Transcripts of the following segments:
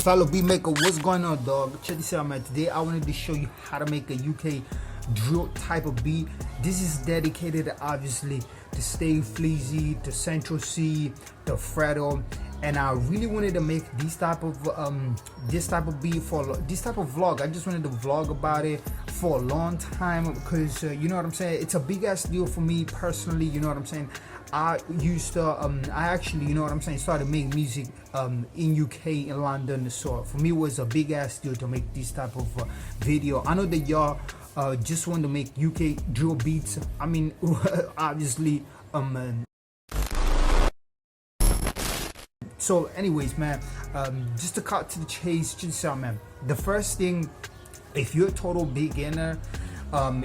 Fellow beat maker, what's going on, dog? Check this out, man. Today I wanted to show you how to make a UK drill type of beat. This is dedicated obviously to Stay Flee Get Lizzy, to Central C, to Fredo, and I really wanted to make this type of beat for this type of vlog. I just wanted to vlog about it for a long time because you know what I'm saying, it's a big ass deal for me personally. You know what I'm saying, I used to I actually, you know what I'm saying, started making music in UK, in London. So for me it was a big ass deal to make this type of video. I know that y'all just want to make UK drill beats. I mean obviously so anyways, man, just to cut to the chase, just man, the first thing, if you're a total beginner,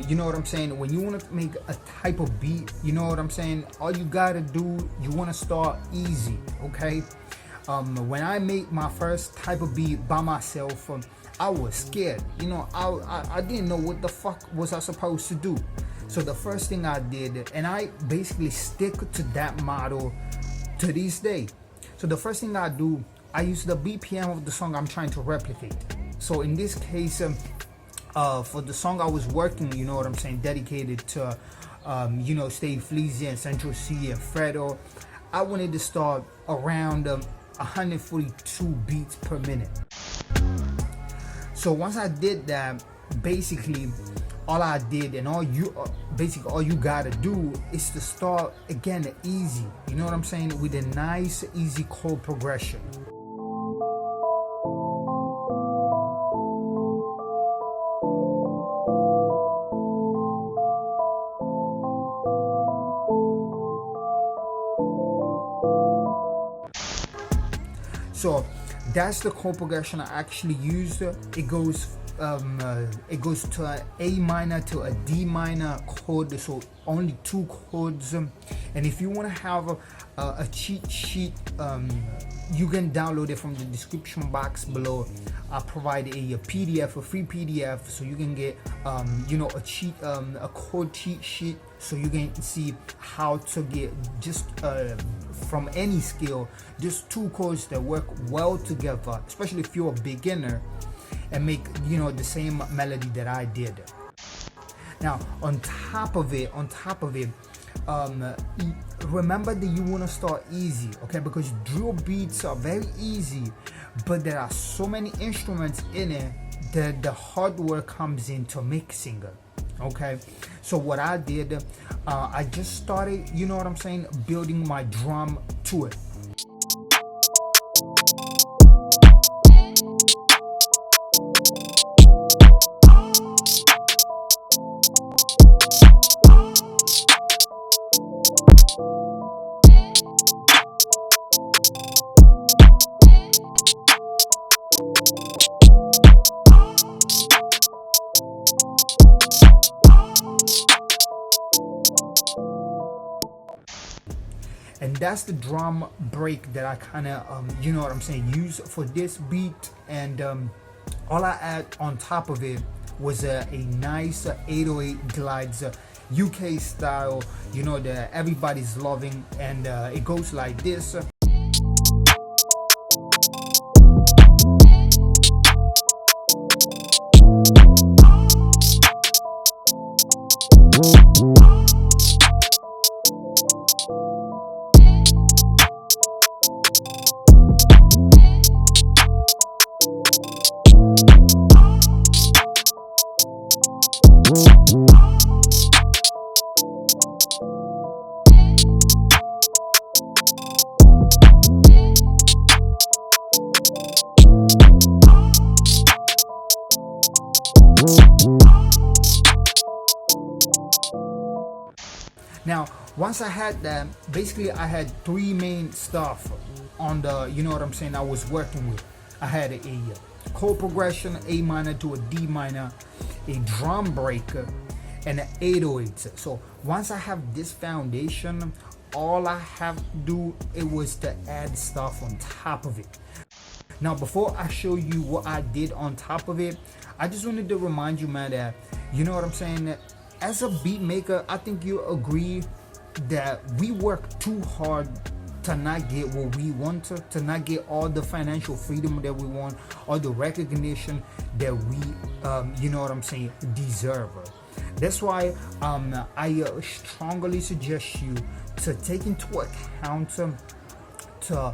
you know what I'm saying, when you want to make a type of beat, you know what I'm saying, all you gotta do, you want to start easy, okay? When I made my first type of beat by myself, I was scared, you know, I didn't know what the fuck was I supposed to do. So the first thing I did, and I basically stick to that model to this day. So the first thing I do, I use the BPM of the song I'm trying to replicate. So in this case, for the song I was working, you know what I'm saying, dedicated to you know, Stay Flee Get Lizzy and Central C and Fredo, I wanted to start around 142 beats per minute. So once I did that, basically all I did, and all you gotta do is to start again easy, you know what I'm saying, with a nice easy chord progression. So that's the chord progression I actually used. It goes to an A minor to a D minor chord, so only 2 chords. And if you want to have a cheat sheet, you can download it from the description box below. I provide a PDF, a free PDF, so you can get you know, a chord cheat sheet, so you can see how to get just from any scale, just 2 chords that work well together, especially if you're a beginner, and make, you know, the same melody that I did. Now on top of it, remember that you want to start easy, okay? Because drill beats are very easy, but there are so many instruments in it that the hard work comes into mixing, okay? So what I did, I just started, you know what I'm saying, building my drum to it. And that's the drum break that I kind of, you know what I'm saying, use for this beat. And all I add on top of it was a nice 808 glides, UK style, you know, that everybody's loving. And it goes like this. Now once I had that, basically I had 3 main stuff on the, you know what I'm saying, I was working with. I had a chord progression, A minor to a D minor, a drum breaker, and an 808. So once I have this foundation, all I have to do, it was to add stuff on top of it. Now before I show you what I did on top of it, I just wanted to remind you, man, that, you know what I'm saying, as a beat maker, I think you agree that we work too hard to not get what we want, to not get all the financial freedom that we want, or the recognition that we, you know what I'm saying, deserve. That's why I strongly suggest you to take into account to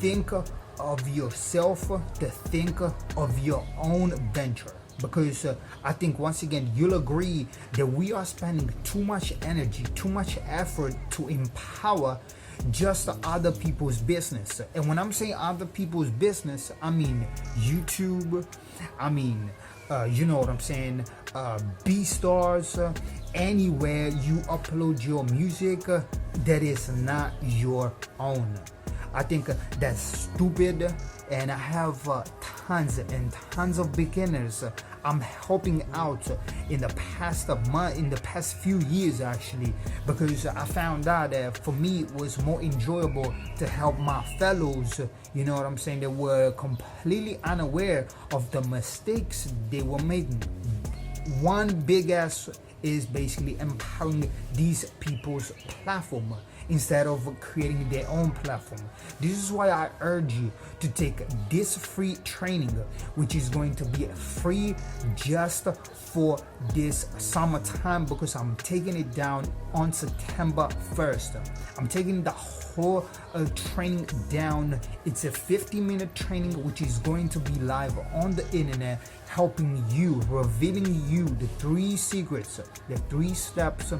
think of yourself, to think of your own venture. Because I think once again you'll agree that we are spending too much energy, too much effort to empower just other people's business. And when I'm saying other people's business, I mean YouTube, I mean you know what I'm saying, B-stars, anywhere you upload your music that is not your own. I think that's stupid, and I have tons and tons of beginners I'm helping out in the past month, in the past few years actually, because I found out that for me it was more enjoyable to help my fellows, you know what I'm saying, that were completely unaware of the mistakes they were making. One big ass is basically empowering these people's platform instead of creating their own platform. This is why I urge you to take this free training, which is going to be free just for this summertime, because I'm taking it down on September 1st. I'm taking the whole training down. It's a 50-minute training which is going to be live on the internet, helping you, revealing you the 3 secrets, the 3 steps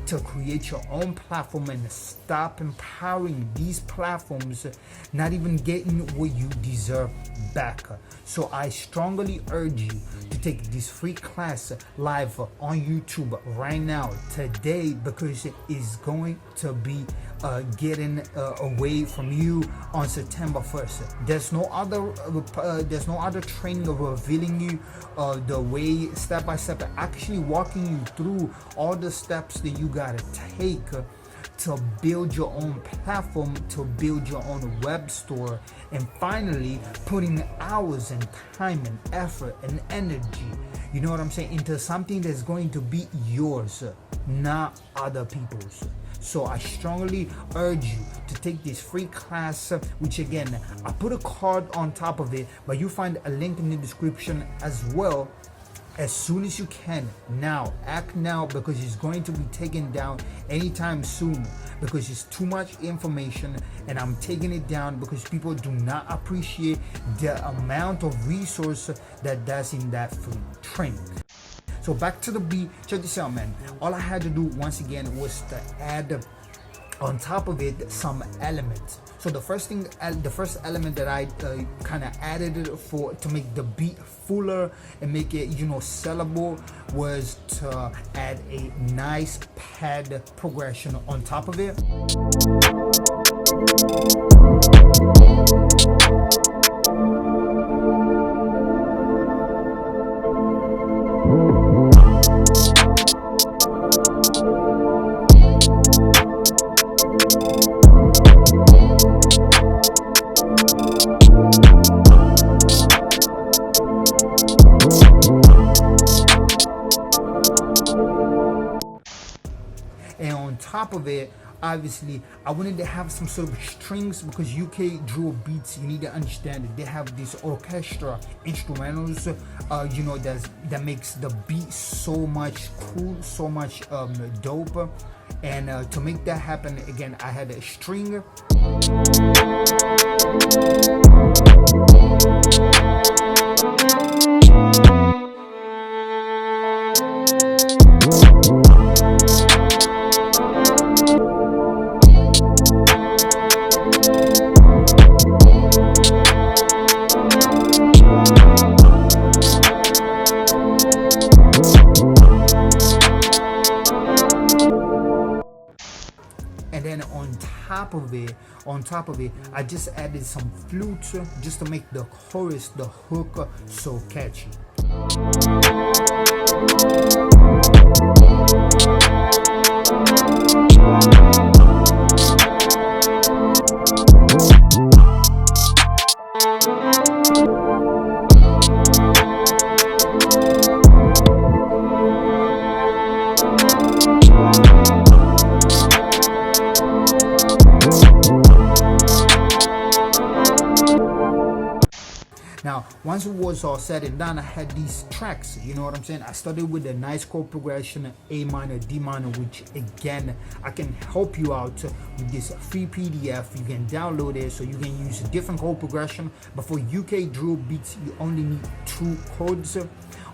to create your own platform and stop empowering these platforms not even getting what you deserve back. So I strongly urge you to take this free class live on YouTube right now, today, because it is going to be getting away from you on September 1st. There's no other training of revealing you the way, step by step, actually walking you through all the steps that you gotta take to build your own platform, to build your own web store, and finally putting hours and time and effort and energy, you know what I'm saying, into something that's going to be yours, not other people's. So I strongly urge you to take this free class, which again, I put a card on top of it, but you find a link in the description as well. As soon as you can, now, act now, because it's going to be taken down anytime soon, because it's too much information, and I'm taking it down because people do not appreciate the amount of resource that's in that free training. So back to the beat. Check this out, man. All I had to do once again was to add on top of it some elements. So the first element that I kind of added to make the beat fuller and make it, you know, sellable, was to add a nice pad progression on top of it. And on top of it, obviously, I wanted to have some sort of strings, because UK drill beats, you need to understand that they have these orchestra instrumentals, you know, that makes the beat so much cool, so much dope. And to make that happen, again, I had a string. And then on top of it, I just added some flutes just to make the chorus, the hook, so catchy. Now, once it was all said and done, I had these tracks, you know what I'm saying? I started with a nice chord progression, A minor, D minor, which again, I can help you out with this free PDF. You can download it so you can use a different chord progression. But for UK drill beats, you only need 2 chords.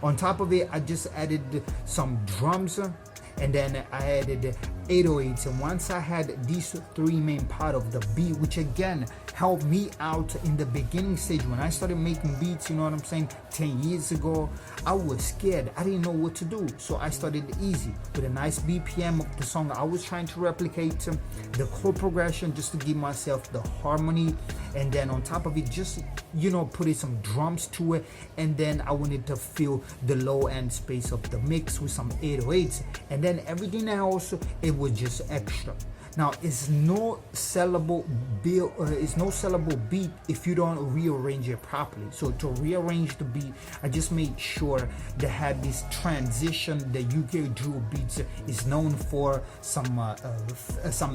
On top of it, I just added some drums, and then I added 808s. And once I had these 3 main part of the beat, which again helped me out in the beginning stage when I started making beats, you know what I'm saying, 10 years ago, I was scared. I didn't know what to do. So I started easy with a nice BPM of the song. I was trying to replicate the chord progression just to give myself the harmony, and then on top of it, just, you know, putting some drums to it. And then I wanted to fill the low end space of the mix with some 808s, and then everything else, it was just extra. Now, it's no sellable beat if you don't rearrange it properly. So to rearrange the beat, I just made sure they had this transition. The UK drill beats is known for some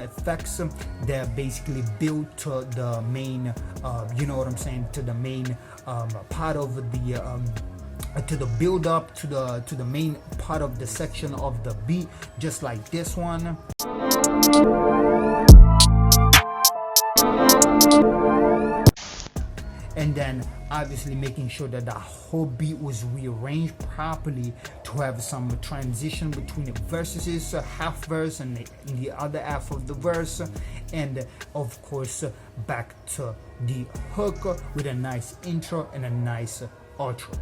effects that basically build to the main, you know what I'm saying, to the main part of the to the build up to the main part of the section of the beat, just like this one. And then obviously making sure that the whole beat was rearranged properly to have some transition between the verses, half verse and the other half of the verse, and of course back to the hook with a nice intro and a nice outro.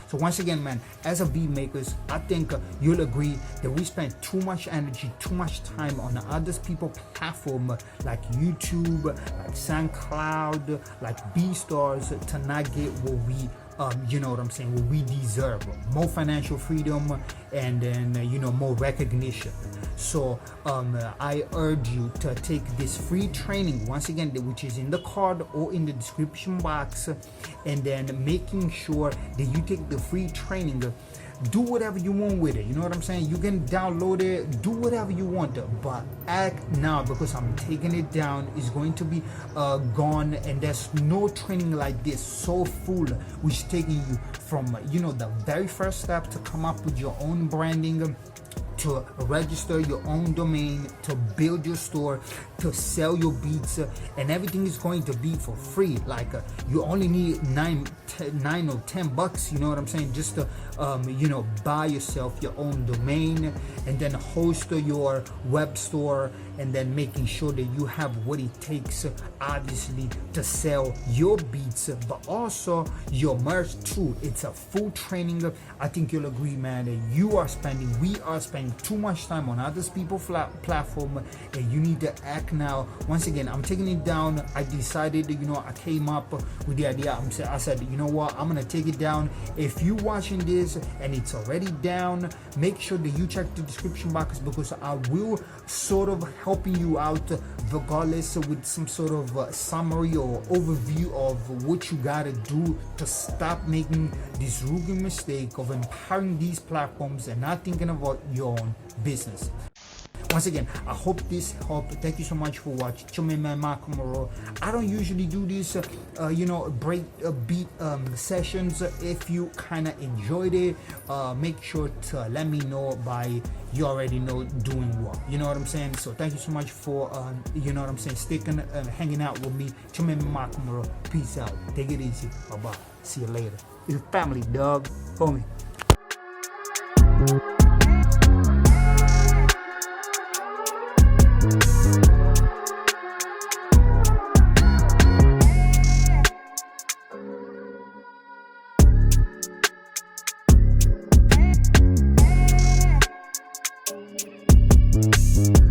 So once again, man, as a beat makers, I think you'll agree that we spend too much energy, too much time on other people's platform like YouTube, like SoundCloud, like BeatStars to not get what we you know what I'm saying, what we deserve: more financial freedom and then more recognition. So I urge you to take this free training, once again, which is in the card or in the description box, and then making sure that you take the free training. Do whatever you want with it, you know what I'm saying? You can download it, do whatever you want, but act now, because I'm taking it down. It's going to be gone, and there's no training like this so full, which is taking you from the very first step to come up with your own branding, to register your own domain, to build your store, to sell your beats, and everything is going to be for free. Like you only need $9 or $10, you know what I'm saying, just to buy yourself your own domain and then host your web store, and then making sure that you have what it takes, obviously, to sell your beats, but also your merch too. It's a full training. I think you'll agree, man, that we are spending spending too much time on other people's platform, and you need to act now. Once again, I'm taking it down. I decided, I came up with the idea. I said, you know what, I'm gonna take it down. If you watching this and it's already down, make sure that you check the description box, because I will sort of helping you out regardless with some sort of summary or overview of what you gotta do to stop making this rookie mistake of empowering these platforms and not thinking about your own business. Once again, I hope this helped. Thank you so much for watching. I don't usually do these, break beat sessions. If you kind of enjoyed it, make sure to let me know by, you already know, doing what. You know what I'm saying? So thank you so much for, sticking, hanging out with me. Peace out. Take it easy. Bye-bye. See you later. It's family, dog. Homie. Mm-hmm.